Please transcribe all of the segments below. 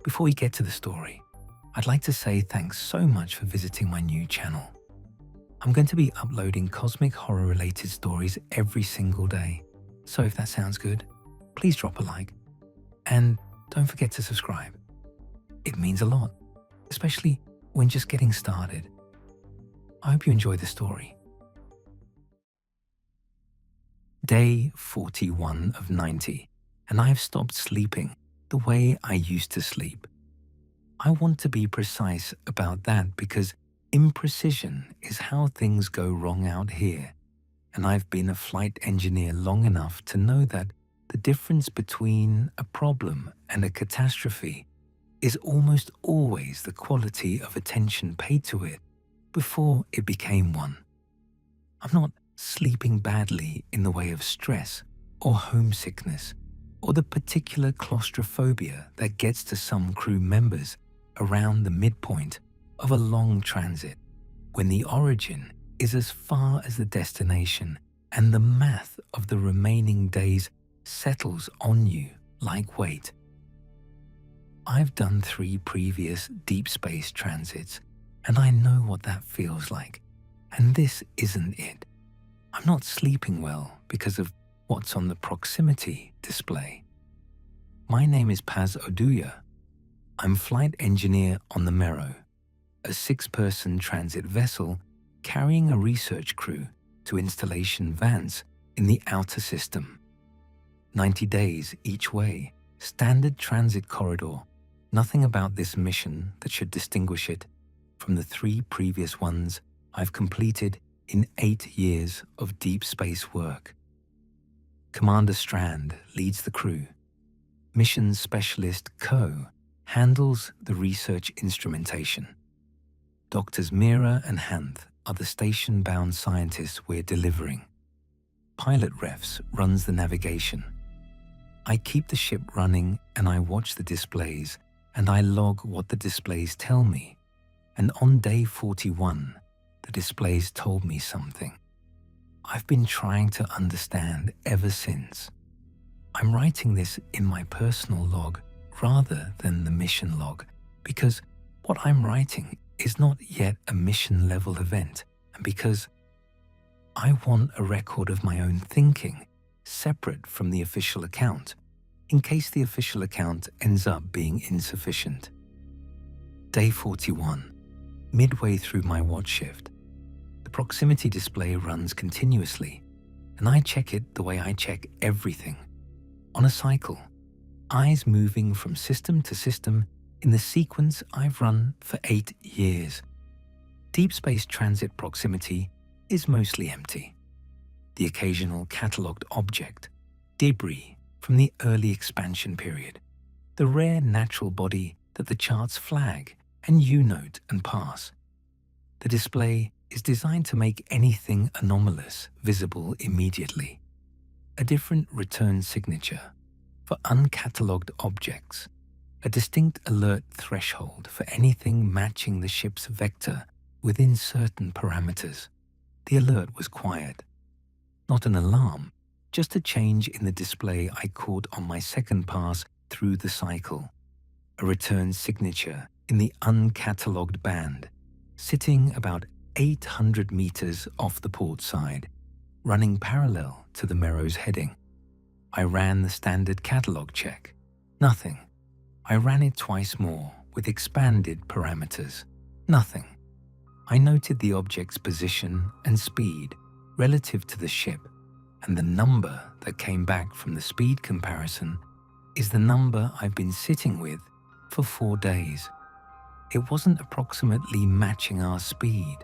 Before we get to the story, I'd like to say thanks so much for visiting my new channel. I'm going to be uploading cosmic horror related stories every single day. So if that sounds good, please drop a like and don't forget to subscribe. It means a lot, especially when just getting started. I hope you enjoy the story. Day 41 of 90, and I have stopped sleeping the way I used to sleep. I want to be precise about that because imprecision is how things go wrong out here, and I've been a flight engineer long enough to know that the difference between a problem and a catastrophe is almost always the quality of attention paid to it before it became one. I'm not sleeping badly in the way of stress or homesickness or the particular claustrophobia that gets to some crew members around the midpoint of a long transit, when the origin is as far as the destination and the math of the remaining days settles on you like weight. I've done 3 previous deep space transits, and I know what that feels like, and this isn't it. I'm not sleeping well because of what's on the proximity display. My name is Paz Oduya. I'm flight engineer on the Mero, a 6-person transit vessel carrying a research crew to installation Vance in the outer system. 90 days each way, standard transit corridor. Nothing about this mission that should distinguish it from the 3 previous ones I've completed in 8 years of deep space work. Commander Strand leads the crew. Mission Specialist Ko handles the research instrumentation. Doctors Mira and Hanth are the station-bound scientists we're delivering. Pilot Refs runs the navigation. I keep the ship running and I watch the displays and I log what the displays tell me. And on day 41, the displays told me something I've been trying to understand ever since. I'm writing this in my personal log rather than the mission log because what I'm writing is not yet a mission-level event, and because I want a record of my own thinking separate from the official account, in case the official account ends up being insufficient. Day 41, midway through my watch shift. The proximity display runs continuously, and I check it the way I check everything, on a cycle, eyes moving from system to system in the sequence I've run for 8 years. Deep space transit proximity is mostly empty. The occasional catalogued object, debris from the early expansion period, the rare natural body that the charts flag and U-note and pass. The display is designed to make anything anomalous visible immediately. A different return signature for uncatalogued objects, a distinct alert threshold for anything matching the ship's vector within certain parameters. The alert was quiet. Not an alarm, just a change in the display I caught on my second pass through the cycle. A return signature in the uncatalogued band, sitting about 800 meters off the port side, running parallel to the Mero's heading. I ran the standard catalog check. Nothing. I ran it twice more with expanded parameters. Nothing. I noted the object's position and speed relative to the ship, and the number that came back from the speed comparison is the number I've been sitting with for 4 days. It wasn't approximately matching our speed.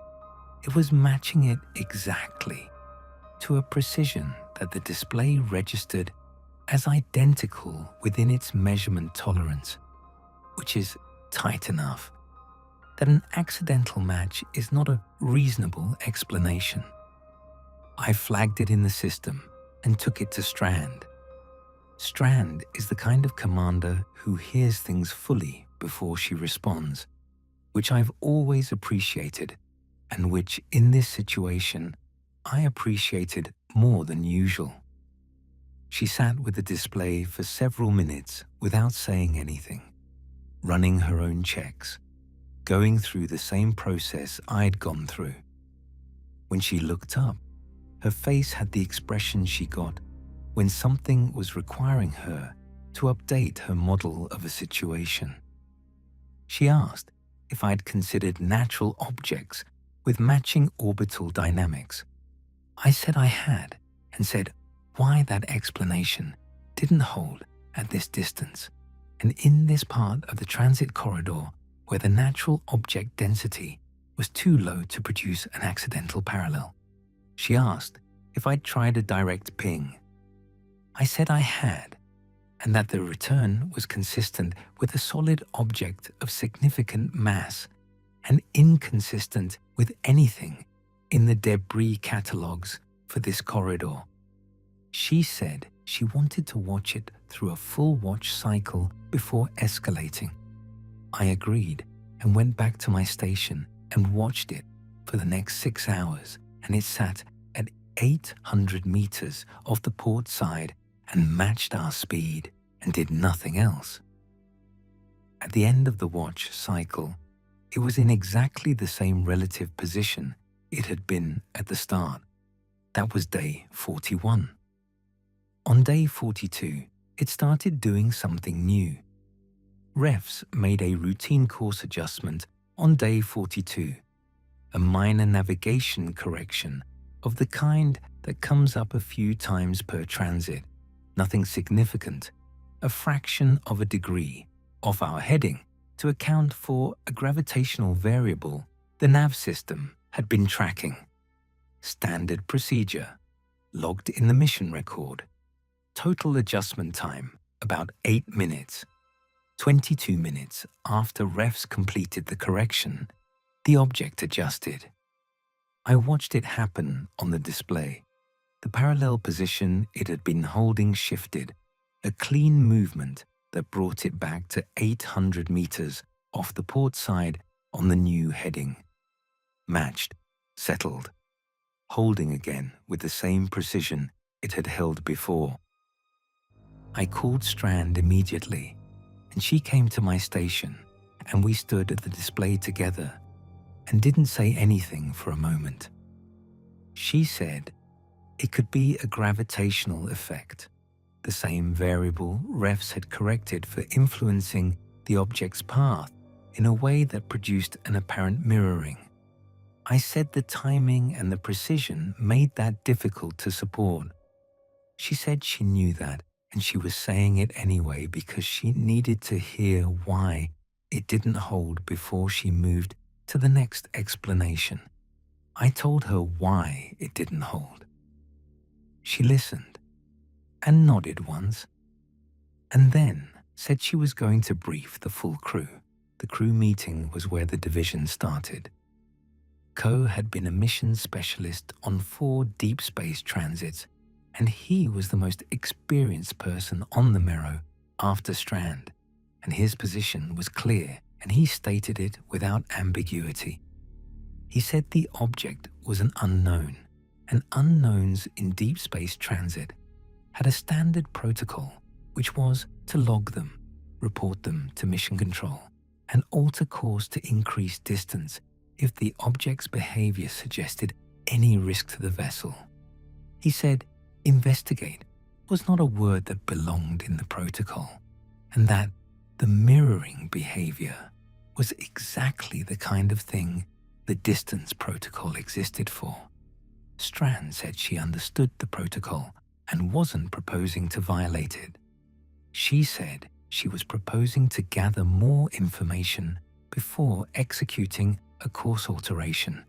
It was matching it exactly, to a precision that the display registered as identical within its measurement tolerance, which is tight enough that an accidental match is not a reasonable explanation. I flagged it in the system and took it to Strand. Strand is the kind of commander who hears things fully before she responds, which I've always appreciated, and which in this situation I appreciated more than usual. She sat with the display for several minutes without saying anything. running her own checks, going through the same process I'd gone through. When she looked up, her face had the expression she got when something was requiring her to update her model of a situation. She asked if I'd considered natural objects with matching orbital dynamics. I said I had, and said why that explanation didn't hold at this distance and in this part of the transit corridor where the natural object density was too low to produce an accidental parallel. She asked if I'd tried a direct ping. I said I had, and that the return was consistent with a solid object of significant mass and inconsistent with anything in the debris catalogues for this corridor. She said she wanted to watch it through a full watch cycle before escalating. I agreed and went back to my station and watched it for the next 6 hours, and it sat at 800 meters off the port side and matched our speed and did nothing else. At the end of the watch cycle, it was in exactly the same relative position it had been at the start. That was day 41. On day 42, it started doing something new. Refs made a routine course adjustment on day 42, a minor navigation correction of the kind that comes up a few times per transit, nothing significant, a fraction of a degree off our heading to account for a gravitational variable the nav system had been tracking. Standard procedure, logged in the mission record. Total adjustment time, about 8 minutes. 22 minutes after refs completed the correction, the object adjusted. I watched it happen on the display. The parallel position it had been holding shifted, a clean movement that brought it back to 800 meters off the port side on the new heading. Matched, settled, holding again with the same precision it had held before. I called Strand immediately, and she came to my station, and we stood at the display together and didn't say anything for a moment. She said it could be a gravitational effect, the same variable refs had corrected for influencing the object's path in a way that produced an apparent mirroring. I said the timing and the precision made that difficult to support. She said she knew that, and she was saying it anyway because she needed to hear why it didn't hold before she moved to the next explanation. I told her why it didn't hold. She listened and nodded once, and then said she was going to brief the full crew. The crew meeting was where the division started. Ko had been a mission specialist on 4 deep space transits, and he was the most experienced person on the Mero after Strand, and his position was clear, and he stated it without ambiguity. He said the object was an unknown, and unknowns in deep space transit had a standard protocol, which was to log them, report them to mission control, and alter course to increase distance if the object's behavior suggested any risk to the vessel. He said investigate was not a word that belonged in the protocol, and that the mirroring behavior was exactly the kind of thing the distance protocol existed for. Strand said she understood the protocol and wasn't proposing to violate it. She said she was proposing to gather more information before executing a course alteration,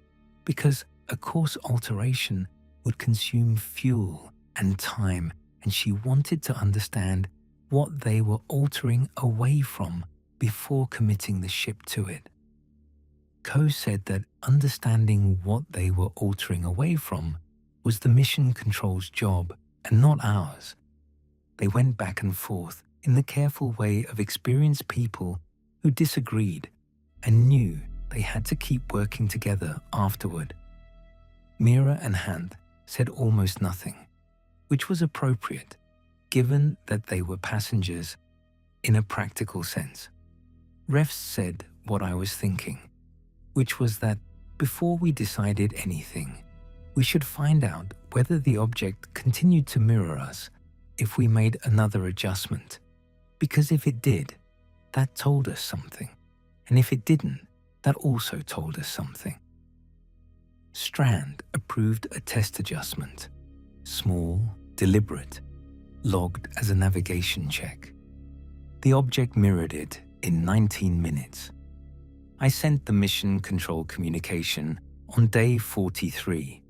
because a course alteration would consume fuel and time, and she wanted to understand what they were altering away from before committing the ship to it. Ko said that understanding what they were altering away from was the mission control's job and not ours. They went back and forth in the careful way of experienced people who disagreed and knew they had to keep working together afterward. Mira and Hanth said almost nothing, which was appropriate, given that they were passengers in a practical sense. refs said what I was thinking, which was that before we decided anything, we should find out whether the object continued to mirror us if we made another adjustment, because if it did, that told us something, and if it didn't, that also told us something. Strand approved a test adjustment, small, deliberate, logged as a navigation check. The object mirrored it in 19 minutes. I sent the mission control communication on day 43.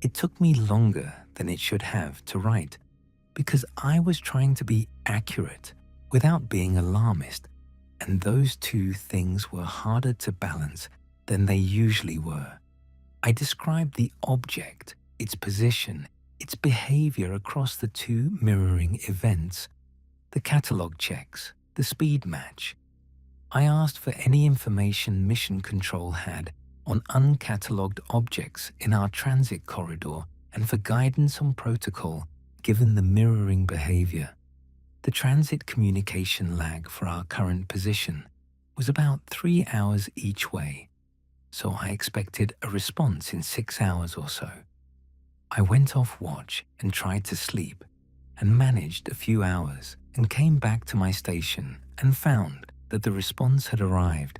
It took me longer than it should have to write because I was trying to be accurate without being alarmist, and those two things were harder to balance than they usually were. I described the object, its position, its behavior across the two mirroring events, the catalog checks, the speed match. I asked for any information Mission Control had on uncatalogued objects in our transit corridor and for guidance on protocol given the mirroring behavior. The transit communication lag for our current position was about 3 hours each way, so I expected a response in 6 hours or so. I went off watch and tried to sleep and managed a few hours and came back to my station and found that the response had arrived.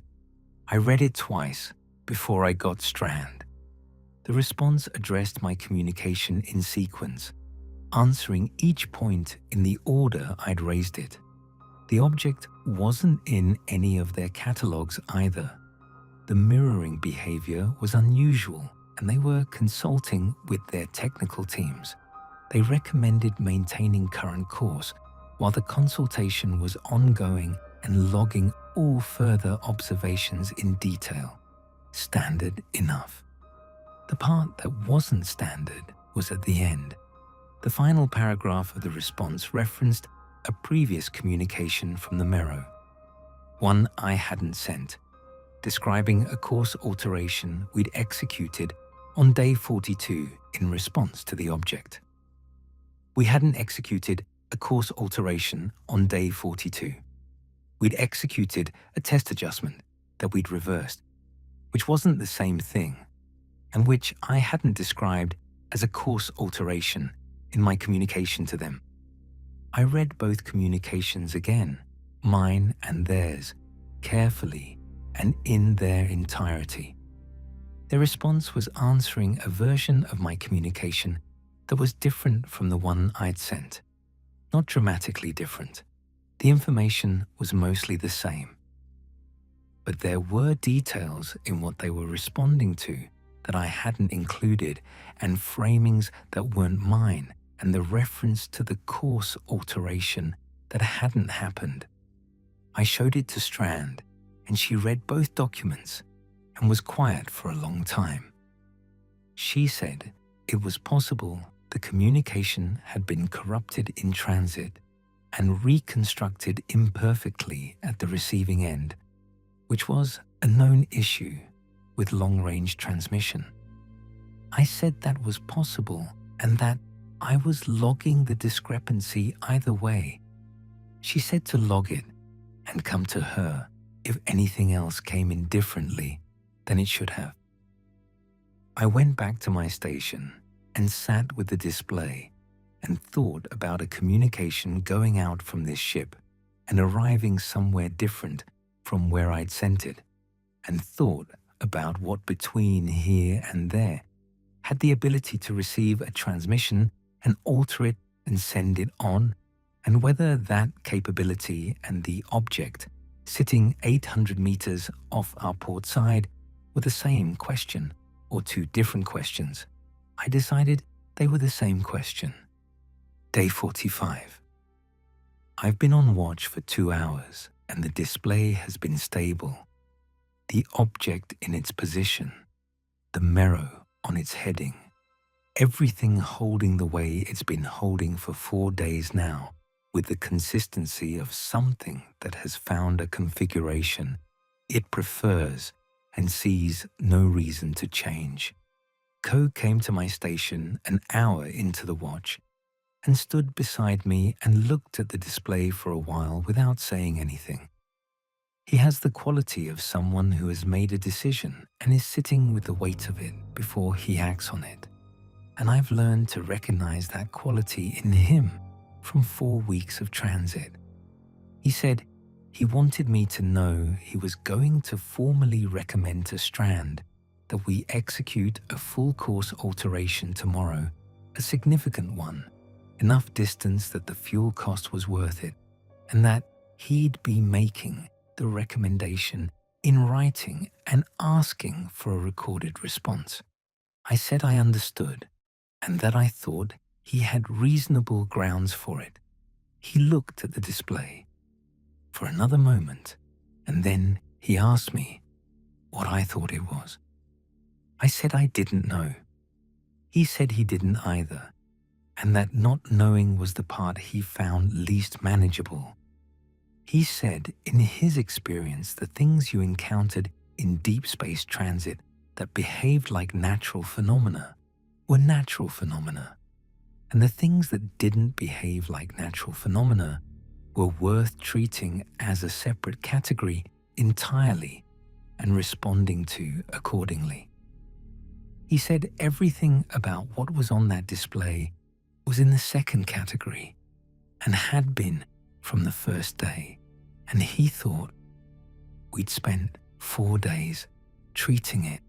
I read it twice before I got Strand. The response addressed my communication in sequence, answering each point in the order I'd raised it. The object wasn't in any of their catalogs either. The mirroring behavior was unusual, and they were consulting with their technical teams. They recommended maintaining current course while the consultation was ongoing and logging all further observations in detail. Standard enough. The part that wasn't standard was at the end. The final paragraph of the response referenced a previous communication from the Mero, one I hadn't sent, describing a course alteration we'd executed on day 42 in response to the object. We hadn't executed a course alteration on day 42. We'd executed a test adjustment that we'd reversed, which wasn't the same thing, and which I hadn't described as a course alteration in my communication to them. I read both communications again, mine and theirs, carefully and in their entirety. Their response was answering a version of my communication that was different from the one I'd sent. Not dramatically different. The information was mostly the same. But there were details in what they were responding to that I hadn't included, and framings that weren't mine, and the reference to the course alteration that hadn't happened. I showed it to Strand, and she read both documents and was quiet for a long time. She said it was possible the communication had been corrupted in transit and reconstructed imperfectly at the receiving end, which was a known issue with long-range transmission. I said that was possible and that I was logging the discrepancy either way. She said to log it and come to her if anything else came in differently than it should have. I went back to my station and sat with the display and thought about a communication going out from this ship and arriving somewhere different from where I'd sent it, and thought about what between here and there had the ability to receive a transmission and alter it and send it on, and whether that capability and the object sitting 800 meters off our port side were the same question or two different questions. I decided they were the same question. Day 45. I've been on watch for 2 hours and the display has been stable. The object in its position, the Mero on its heading, everything holding the way it's been holding for 4 days now, with the consistency of something that has found a configuration it prefers and sees no reason to change. Ko came to my station an hour into the watch and stood beside me and looked at the display for a while without saying anything. He has the quality of someone who has made a decision and is sitting with the weight of it before he acts on it. And I've learned to recognize that quality in him from 4 weeks of transit. He said he wanted me to know he was going to formally recommend to Strand that we execute a full course alteration tomorrow, a significant one, enough distance that the fuel cost was worth it, and that he'd be making the recommendation in writing and asking for a recorded response. I said I understood and that I thought he had reasonable grounds for it. He looked at the display for another moment and then he asked me what I thought it was. I said I didn't know. He said he didn't either, and that not knowing was the part he found least manageable. He said in his experience the things you encountered in deep space transit that behaved like natural phenomena were natural phenomena, and the things that didn't behave like natural phenomena were worth treating as a separate category entirely and responding to accordingly. He said everything about what was on that display was in the second category and had been from the first day, and he thought we'd spent 4 days treating it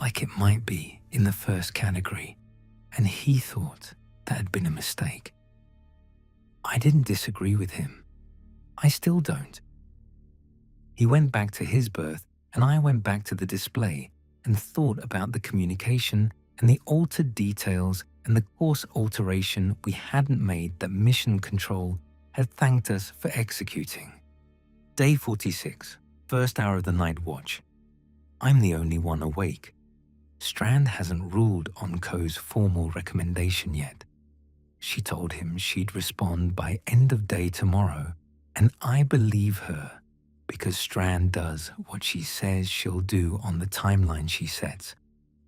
like it might be in the first category, and he thought that had been a mistake. I didn't disagree with him. I still don't. He went back to his berth and I went back to the display and thought about the communication and the altered details and the course alteration we hadn't made that Mission Control had thanked us for executing. Day 46, first hour of the night watch. I'm the only one awake. Strand hasn't ruled on Co's formal recommendation yet. She told him she'd respond by end of day tomorrow, and I believe her because Strand does what she says she'll do on the timeline she sets.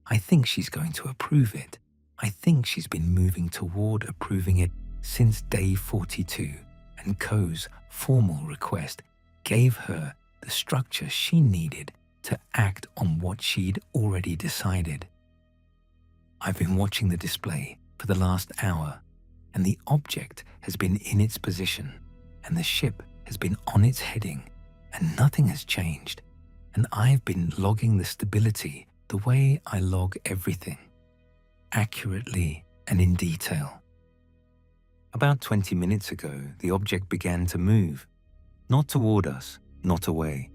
I think she's going to approve it. I think she's been moving toward approving it since day 42, and Co's formal request gave her the structure she needed to act on what she'd already decided. I've been watching the display for the last hour, and the object has been in its position, and the ship has been on its heading, and nothing has changed, and I've been logging the stability the way I log everything, accurately and in detail. About 20 minutes ago, the object began to move, not toward us, not away.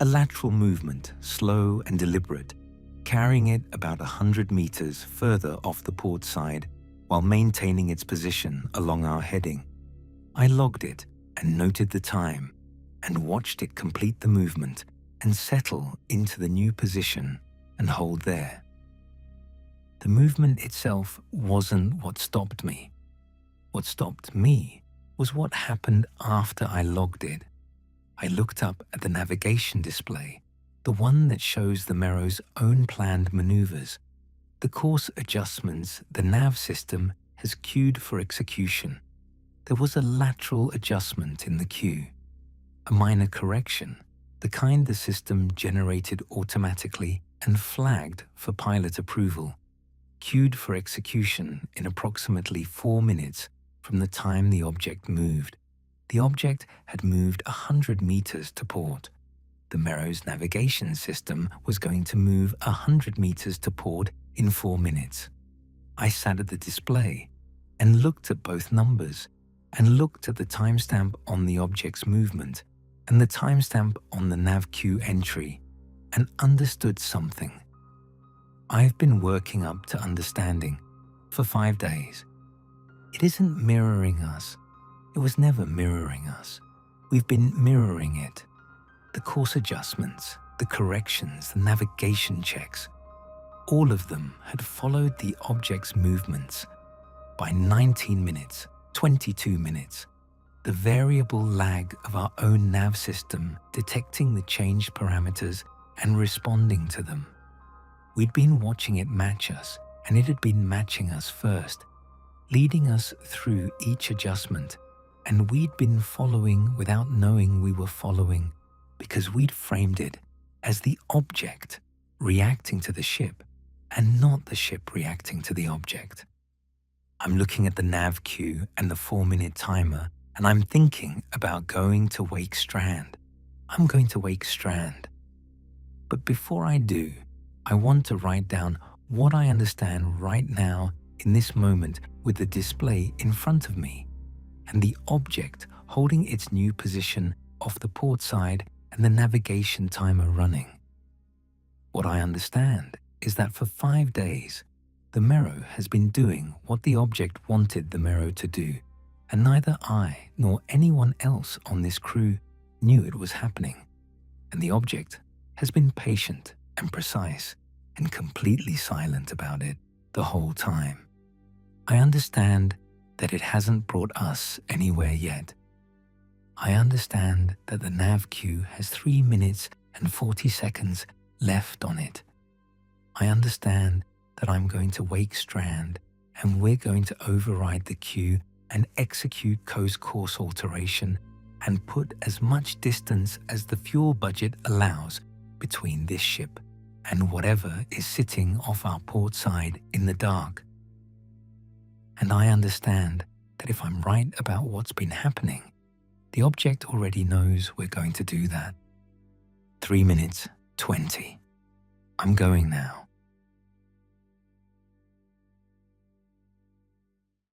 A lateral movement, slow and deliberate, carrying it about 100 meters further off the port side while maintaining its position along our heading. I logged it and noted the time and watched it complete the movement and settle into the new position and hold there. The movement itself wasn't what stopped me. What stopped me was what happened after I logged it. I looked up at the navigation display, the one that shows the Mero's own planned maneuvers, the course adjustments the nav system has queued for execution. There was a lateral adjustment in the queue, a minor correction, the kind the system generated automatically and flagged for pilot approval, queued for execution in approximately 4 minutes from the time the object moved. The object had moved 100 meters to port. The Mero's navigation system was going to move 100 meters to port in 4 minutes. I sat at the display and looked at both numbers and looked at the timestamp on the object's movement and the timestamp on the NavQ entry and understood something. I've been working up to understanding for 5 days. It isn't mirroring us. It was never mirroring us. We've been mirroring it. The course adjustments, the corrections, the navigation checks, all of them had followed the object's movements by 19 minutes, 22 minutes. The variable lag of our own nav system detecting the changed parameters and responding to them. We'd been watching it match us, and it had been matching us first, leading us through each adjustment, and we'd been following without knowing we were following because we'd framed it as the object reacting to the ship and not the ship reacting to the object. I'm looking at the nav queue and the 4-minute timer, and I'm thinking about going to Wake Strand. I'm going to Wake Strand. But before I do, I want to write down what I understand right now in this moment with the display in front of me and the object holding its new position off the port side and the navigation timer running. What I understand is that for 5 days, the Mero has been doing what the object wanted the Mero to do, and neither I nor anyone else on this crew knew it was happening, and the object has been patient and precise and completely silent about it the whole time. I understand that it hasn't brought us anywhere yet. I understand that the nav queue has 3 minutes and 40 seconds left on it. I understand that I'm going to Wake Strand and we're going to override the queue and execute Coast course alteration and put as much distance as the fuel budget allows between this ship and whatever is sitting off our port side in the dark. And I understand that if I'm right about what's been happening, the object already knows we're going to do that. 3 minutes, 20. I'm going now.